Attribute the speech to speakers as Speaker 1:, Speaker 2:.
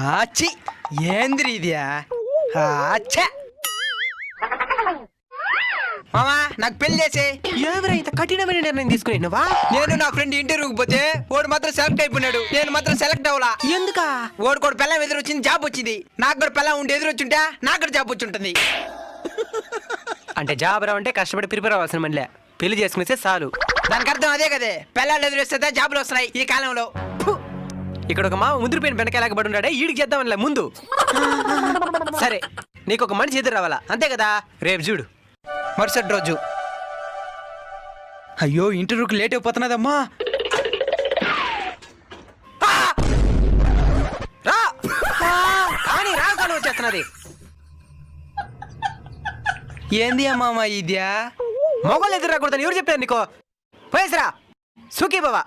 Speaker 1: ఆచి ఏంద్రి ఇదియా అచ్చా మామా నాకు పెళ్లి చేసే.
Speaker 2: ఎవరా ఇంత కఠినమైన నిర్ణయం తీసుకున్నావా?
Speaker 1: నేను నా ఫ్రెండ్ ఇంటర్వ్యూకి పోతే వాడు మాత్రం సెలెక్ట్ అయిపోయినాడు, నేను మాత్రం సెలెక్ట్ అవ్వలా.
Speaker 2: ఎందుకా?
Speaker 1: వాడు కూడా పిల్లం ఎదురు వచ్చింది, జాబ్ వచ్చింది. నాకు కూడా పిల్లం ఉండి ఎదురు వచ్చింటా నాకు కూడా జాబ్ వచ్చి ఉంటుంది.
Speaker 2: అంటే జాబ్ రావంటే కష్టపడి ప్రిపేర్ అవ్వాల్సిన మనలే, పెళ్లి చేసుకునేస్తే చాలు.
Speaker 1: దానికి అర్థం అదే కదే, పిల్లలు ఎదురు వస్తే జాబులు వస్తున్నాయి ఈ కాలంలో.
Speaker 2: ఇక్కడ ఒక మా ముదిరిపోయిన బెండకాయలాగా పడి ఉన్నాడే, ఈడికి చేద్దామనిలే ముందు. సరే నీకు ఒక మనిషి ఎదురు రావాలా అంతే కదా? రేపు చూడు.
Speaker 1: మరుసటి రోజు. అయ్యో ఇంటర్వ్యూకి లేట్ అయిపోతున్నదమ్మా.
Speaker 2: రా కానీ రా కాలం వచ్చేస్తున్నది.
Speaker 1: ఏంది అమ్మా ఇద్యా?
Speaker 2: మొగలు ఎదురు రాకూడదని ఎవరు చెప్పారు నీకో? పోయేసిరా సుఖీ బాబా.